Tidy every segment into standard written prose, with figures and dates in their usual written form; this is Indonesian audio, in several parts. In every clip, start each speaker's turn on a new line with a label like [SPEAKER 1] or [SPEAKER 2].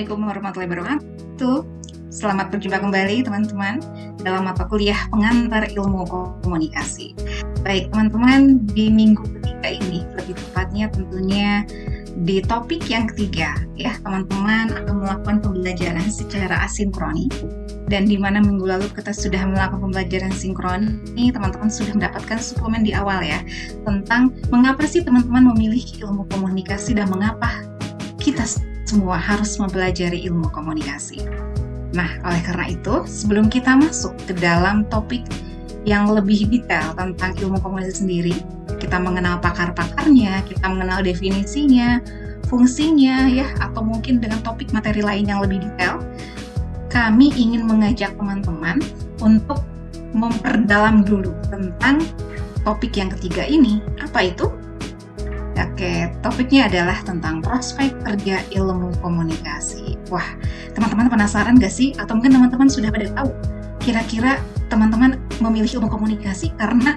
[SPEAKER 1] Assalamualaikum warahmatullahi wabarakatuh. Selamat berjumpa kembali teman-teman dalam mata kuliah pengantar ilmu komunikasi. Baik teman-teman, di minggu ketiga ini, lebih tepatnya tentunya di topik yang ketiga, ya teman-teman akan melakukan pembelajaran secara asinkronis. Dan di mana minggu lalu kita sudah melakukan pembelajaran sinkronis, teman-teman sudah mendapatkan suplemen di awal ya, tentang mengapa sih teman-teman memilih ilmu komunikasi dan mengapa kita semua harus mempelajari ilmu komunikasi. Nah, oleh karena itu, sebelum kita masuk ke dalam topik yang lebih detail tentang ilmu komunikasi sendiri, kita mengenal pakar-pakarnya, kita mengenal definisinya, fungsinya, ya, atau mungkin dengan topik materi lain yang lebih detail, kami ingin mengajak teman-teman untuk memperdalam dulu tentang topik yang ketiga ini. Apa itu? Oke, topiknya adalah tentang prospek kerja ilmu komunikasi. Wah, teman-teman penasaran gak sih? Atau mungkin teman-teman sudah pada tahu, kira-kira teman-teman memilih ilmu komunikasi karena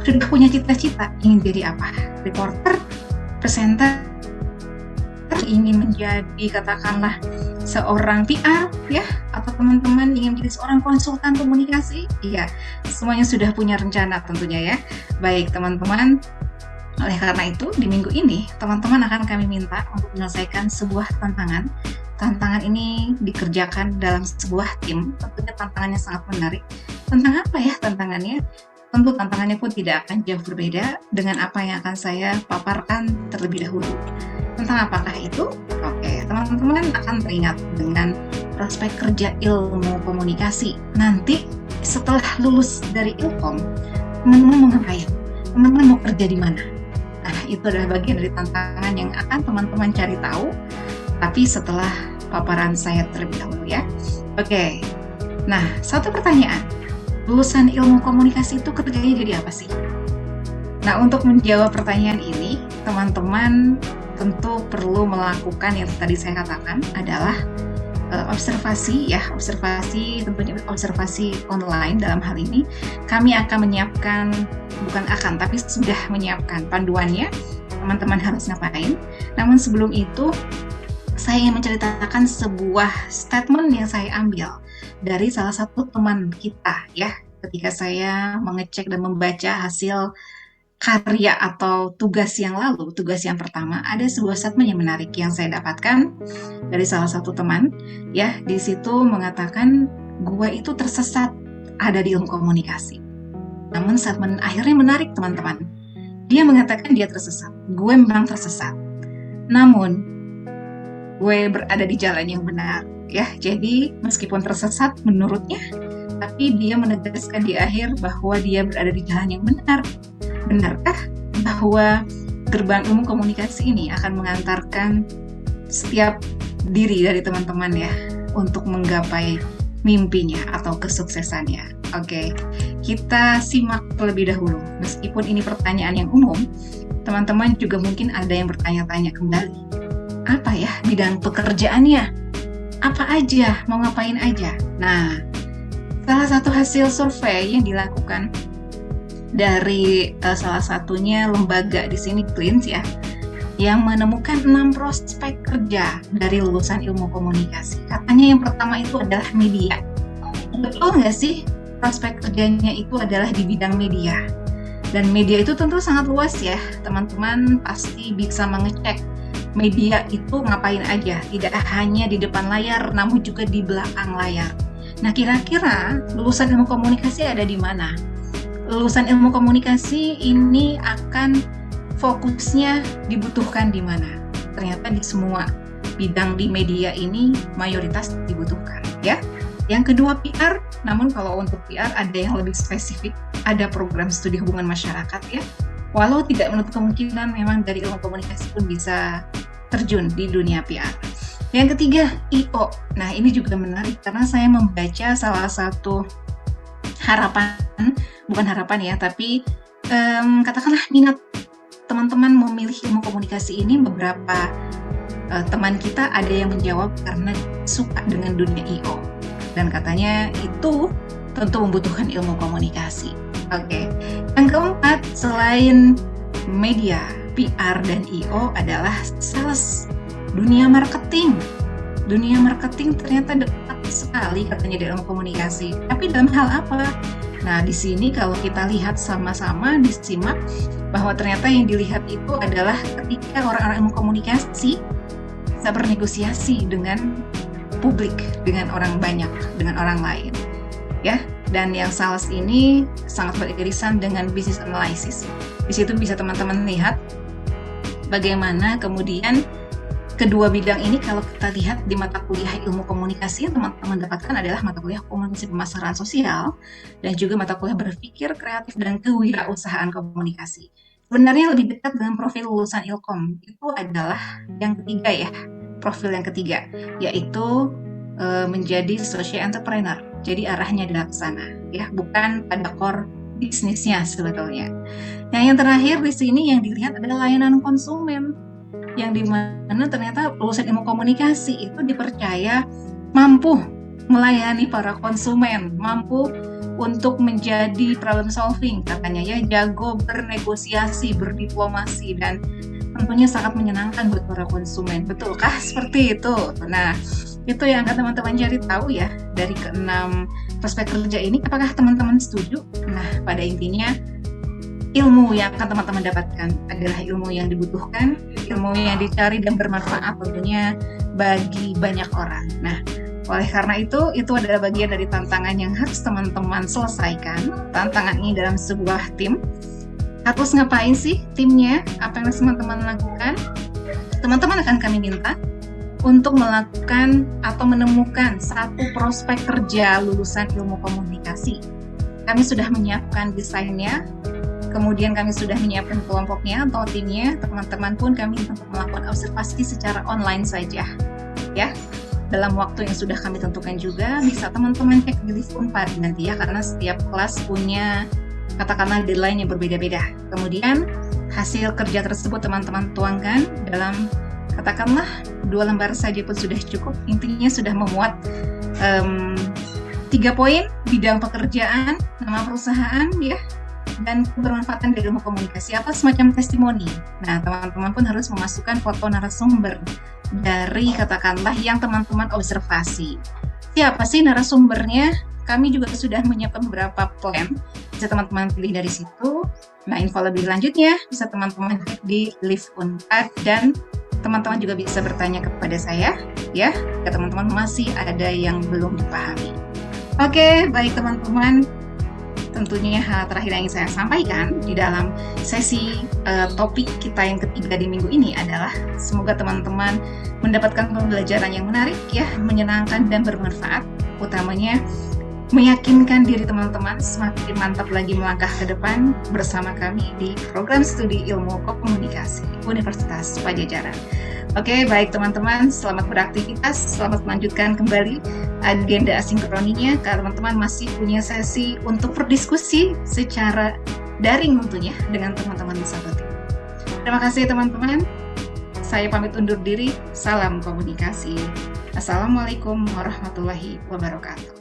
[SPEAKER 1] sudah punya cita-cita ingin jadi apa? Reporter, presenter, ingin menjadi katakanlah seorang PR ya, atau teman-teman ingin menjadi seorang konsultan komunikasi? Iya, semuanya sudah punya rencana tentunya ya. Baik teman-teman, oleh karena itu di minggu ini teman-teman akan kami minta untuk menyelesaikan sebuah tantangan. Tantangan ini dikerjakan dalam sebuah tim, tentunya tantangannya sangat menarik. Tentang apa ya tantangannya? Tentu tantangannya pun tidak akan jauh berbeda dengan apa yang akan saya paparkan terlebih dahulu. Tentang apakah itu? Oke, teman-teman akan teringat dengan prospek kerja ilmu komunikasi. Nanti setelah lulus dari Ilkom, teman-teman mau ngapain? Teman-teman mau kerja di mana? Nah, itu adalah bagian dari tantangan yang akan teman-teman cari tahu, tapi setelah paparan saya terlebih dahulu ya. Oke, nah satu pertanyaan, lulusan ilmu komunikasi itu kerjanya jadi apa sih? Nah, untuk menjawab pertanyaan ini, teman-teman tentu perlu melakukan yang tadi saya katakan adalah observasi ya, tentunya observasi online. Dalam hal ini kami akan menyiapkan, bukan akan, tapi sudah menyiapkan panduannya, teman-teman harus ngapain. Namun sebelum itu, saya ingin menceritakan sebuah statement yang saya ambil dari salah satu teman kita ya, ketika saya mengecek dan membaca hasil karya atau tugas yang lalu, tugas yang pertama, ada sebuah statement yang menarik yang saya dapatkan dari salah satu teman ya. Di situ mengatakan, gue itu tersesat ada di ilmu komunikasi. Namun statement akhirnya menarik teman-teman. Dia mengatakan dia tersesat. Gue memang tersesat, namun gue berada di jalan yang benar ya. Jadi meskipun tersesat menurutnya, tapi dia menegaskan di akhir bahwa dia berada di jalan yang benar. Benarkah bahwa gerbang ilmu komunikasi ini akan mengantarkan setiap diri dari teman-teman ya untuk menggapai mimpinya atau kesuksesannya? Oke, kita simak terlebih dahulu. Meskipun ini pertanyaan yang umum, teman-teman juga mungkin ada yang bertanya-tanya kembali. Apa ya bidang pekerjaannya? Apa aja? Mau ngapain aja? Nah, salah satu hasil survei yang dilakukan dari salah satunya lembaga di sini Cleans ya, yang menemukan 6 prospek kerja dari lulusan ilmu komunikasi. Katanya yang pertama itu adalah media. Betul nggak sih? Prospek kerjanya itu adalah di bidang media. Dan media itu tentu sangat luas ya. Teman-teman pasti bisa mengecek media itu ngapain aja. Tidak hanya di depan layar, namun juga di belakang layar. Nah, kira-kira lulusan ilmu komunikasi ada di mana? Lulusan ilmu komunikasi ini akan fokusnya dibutuhkan di mana? Ternyata di semua bidang di media ini mayoritas dibutuhkan ya. Yang kedua PR, namun kalau untuk PR ada yang lebih spesifik, ada program studi hubungan masyarakat ya. Walau tidak menutup kemungkinan memang dari ilmu komunikasi pun bisa terjun di dunia PR. Yang ketiga IO. Nah, ini juga menarik karena saya membaca salah satu bukan harapan ya, tapi katakanlah minat teman-teman memilih ilmu komunikasi ini. Beberapa teman kita ada yang menjawab karena suka dengan dunia IO dan katanya itu tentu membutuhkan ilmu komunikasi. Oke. Yang keempat, selain media, PR dan IO adalah sales, dunia marketing. dunia marketing ternyata dekat sekali katanya di ilmu komunikasi. Tapi dalam hal apa? Nah, di sini kalau kita lihat sama-sama, disimak bahwa ternyata yang dilihat itu adalah ketika orang-orang ilmu komunikasi bisa bernegosiasi dengan publik, dengan orang banyak, dengan orang lain. Ya, dan yang sales ini sangat beririsan dengan business analysis. Di situ bisa teman-teman lihat bagaimana kemudian kedua bidang ini kalau kita lihat di mata kuliah ilmu komunikasi yang teman-teman dapatkan adalah mata kuliah komunikasi pemasaran sosial dan juga mata kuliah berpikir kreatif dan kewirausahaan komunikasi. Sebenarnya lebih dekat dengan profil lulusan Ilkom itu adalah yang ketiga ya, profil yang ketiga, yaitu menjadi social entrepreneur. Jadi arahnya adalah ke sana, ya, bukan pada core bisnisnya sebetulnya. Nah, yang terakhir di sini yang dilihat adalah layanan konsumen, yang dimana ternyata lulusan ilmu komunikasi itu dipercaya mampu melayani para konsumen, mampu untuk menjadi problem solving, katanya ya, jago bernegosiasi, berdiplomasi, dan tentunya sangat menyenangkan buat para konsumen. Betulkah seperti itu? Nah, itu yang akan teman-teman cari tahu ya dari keenam prospek kerja ini. Apakah teman-teman setuju? Nah, pada intinya ilmu yang akan teman-teman dapatkan adalah ilmu yang dibutuhkan, ilmu yang dicari dan bermanfaat tentunya bagi banyak orang. Nah, oleh karena itu adalah bagian dari tantangan yang harus teman-teman selesaikan. Tantangan ini dalam sebuah tim. Harus ngapain sih timnya? Apa yang harus teman-teman lakukan? Teman-teman akan kami minta untuk melakukan atau menemukan satu prospek kerja lulusan ilmu komunikasi. Kami sudah menyiapkan desainnya, kemudian kami sudah menyiapkan kelompoknya atau timnya. Teman-teman pun kami untuk melakukan observasi secara online saja, ya. Dalam waktu yang sudah kami tentukan juga, bisa teman-teman cek di Live Unpad nanti ya, karena setiap kelas punya katakanlah deadline yang berbeda-beda. Kemudian hasil kerja tersebut teman-teman tuangkan dalam katakanlah 2 lembar saja pun sudah cukup. Intinya sudah memuat 3 poin: bidang pekerjaan, nama perusahaan ya, dan kebermanfaatan dari ilmu komunikasi, apa semacam testimoni. Nah, teman-teman pun harus memasukkan foto narasumber dari katakanlah yang teman-teman observasi. Siapa sih narasumbernya? Kami juga sudah menyiapkan beberapa plan, bisa teman-teman pilih dari situ. Nah, info lebih lanjutnya bisa teman-teman cek di Live Unpad, dan teman-teman juga bisa bertanya kepada saya ya, jika teman-teman masih ada yang belum dipahami. Oke, baik teman-teman. Tentunya hal terakhir yang ingin saya sampaikan di dalam sesi topik kita yang ketiga di minggu ini adalah semoga teman-teman mendapatkan pembelajaran yang menarik ya, menyenangkan dan bermanfaat, utamanya meyakinkan diri teman-teman semakin mantap lagi melangkah ke depan bersama kami di program studi ilmu komunikasi Universitas Padjadjaran. Oke, baik teman-teman, selamat beraktivitas, selamat melanjutkan kembali agenda asinkronnya. Kalau teman-teman masih punya sesi untuk berdiskusi secara daring tentunya dengan teman-teman sahabat. Terima kasih teman-teman. Saya pamit undur diri. Salam komunikasi. Assalamualaikum warahmatullahi wabarakatuh.